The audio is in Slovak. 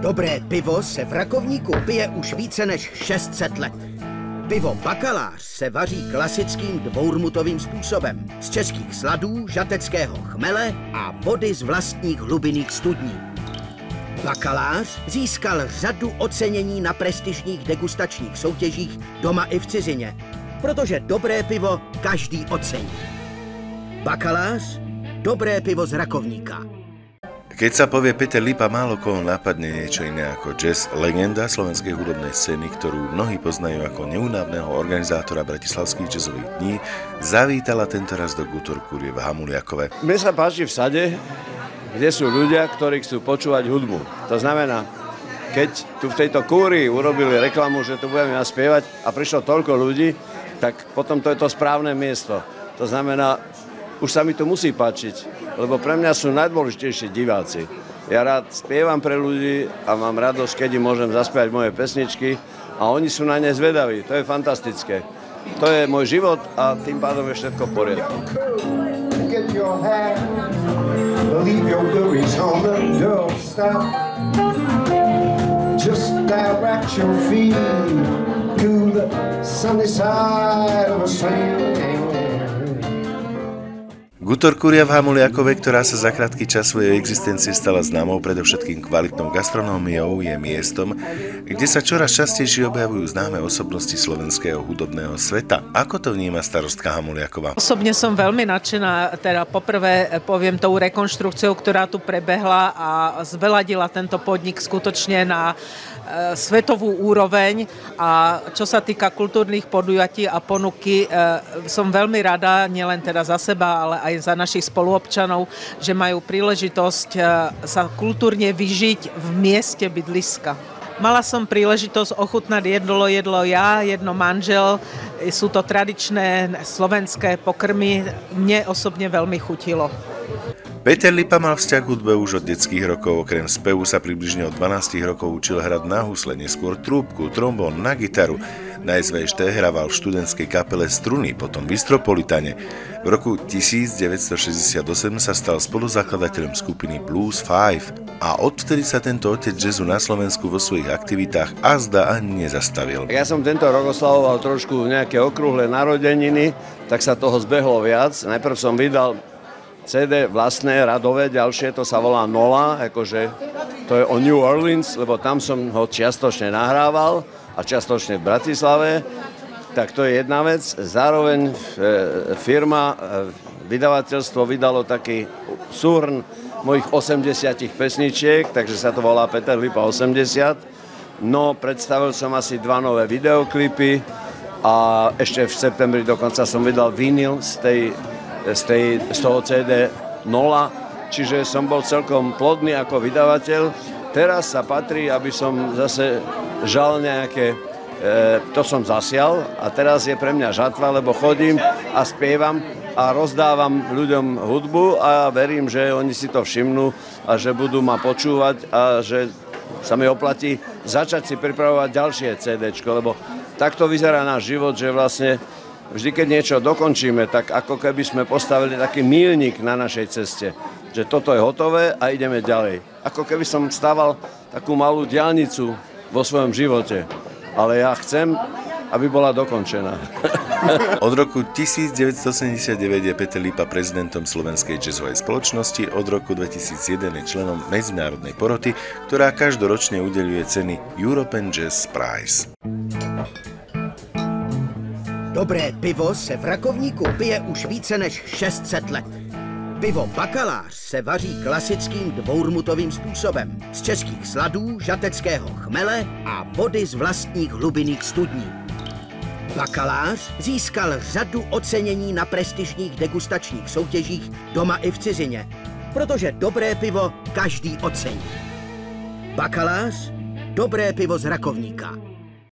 Dobré pivo se v Rakovníku pije už více než 600 let. Pivo Bakalář se vaří klasickým dvourmutovým způsobem z českých sladů, žateckého chmele a vody z vlastních hlubinných studní. Bakalář získal řadu ocenění na prestižních degustačních soutěžích doma i v cizině, protože dobré pivo každý ocení. Bakalář, dobré pivo z Rakovníka. Keď sa povie Peter Lipa, málo koho napadne niečo iné ako jazz, legenda slovenskej hudobnej scény, ktorú mnohí poznajú ako neúnavného organizátora bratislavských jazzových dní, zavítala tentoraz do Gutorkúrie v Hamuliakove. Mne sa páči v Sade, kde sú ľudia, ktorí chcú počúvať hudbu. To znamená, keď tu v tejto kúrii urobili reklamu, že tu budeme spievať a prišlo toľko ľudí, tak potom to je to správne miesto. To znamená, už sa mi to musí páčiť, lebo pre mňa sú najdôležitejší diváci. Ja rád spievam pre ľudí a mám radosť, keď im môžem zaspievať moje pesničky a oni sú na ne zvedaví. To je fantastické. To je môj život a tým pádom je všetko v poriadku. Gutorkúria v Hamuliakove, ktorá sa za krátky čas svojej existencie stala známou predovšetkým kvalitnou gastronómiou, je miestom, kde sa čoraz častejšie objavujú známe osobnosti slovenského hudobného sveta. Ako to vníma starostka Hamuliakova? Osobne som veľmi nadšená, teda poprvé poviem tou rekonštrukciou, ktorá tu prebehla a zveladila tento podnik skutočne na svetovú úroveň a čo sa týka kultúrnych podujatí a ponuky, som veľmi rada, nielen teda za seba, ale aj za našich spoluobčanov, že majú príležitosť sa kultúrne vyžiť v mieste bydliska. Mala som príležitosť ochutnať jedno ja, jedno manžel. Sú to tradičné slovenské pokrmy. Mne osobne veľmi chutilo. Peter Lipa mal vzťah k hudbe už od detských rokov. Okrem spevu sa približne od 12 rokov učil hrať na husle, neskôr trúbku, trombón, na gitaru. Najzvejšie hraval v študentskej kapele Struny, potom v Istropolitane. V roku 1968 sa stal spoluzakladateľom skupiny Blues 5 a odvtedy sa tento otec jazzu na Slovensku vo svojich aktivitách azda ani nezastavil. Ja som tento rok oslavoval trošku nejaké okrúhle narodeniny, tak sa toho zbehlo viac. Najprv som vydal CD vlastné, radové, ďalšie, to sa volá Nola, akože to je o New Orleans, lebo tam som ho čiastočne nahrával a čiastočne v Bratislave, tak to je jedna vec. Zároveň firma, vydavateľstvo vydalo taký súhrn mojich 80 pesničiek, takže sa to volá Peter Lipa 80. No, predstavil som asi 2 nové videoklipy a ešte v septembri dokonca som vydal vinyl z toho CD 0, čiže som bol celkom plodný ako vydavateľ. Teraz sa patrí, aby som zase žal nejaké, to som zasial a teraz je pre mňa žatva, lebo chodím a spievam a rozdávam ľuďom hudbu a verím, že oni si to všimnú a že budú ma počúvať a že sa mi oplatí začať si pripravovať ďalšie CDčko, lebo takto vyzerá náš život, že vlastne vždy, keď niečo dokončíme, tak ako keby sme postavili taký míľnik na našej ceste, že toto je hotové a ideme ďalej. Ako keby som stával takú malú diaľnicu vo svojom živote, ale ja chcem, aby bola dokončená. Od roku 1979 je Peter Lipa prezidentom Slovenskej jazzovej spoločnosti, od roku 2001 je členom medzinárodnej poroty, ktorá každoročne udeľuje ceny European Jazz Prize. Dobré pivo se v Rakovníku pije už více než 600 let. Pivo Bakalář se vaří klasickým dvourmutovým způsobem z českých sladů, žateckého chmele a vody z vlastních hlubinných studní. Bakalář získal řadu ocenění na prestižních degustačních soutěžích doma i v cizině, protože dobré pivo každý ocení. Bakalář, dobré pivo z Rakovníka.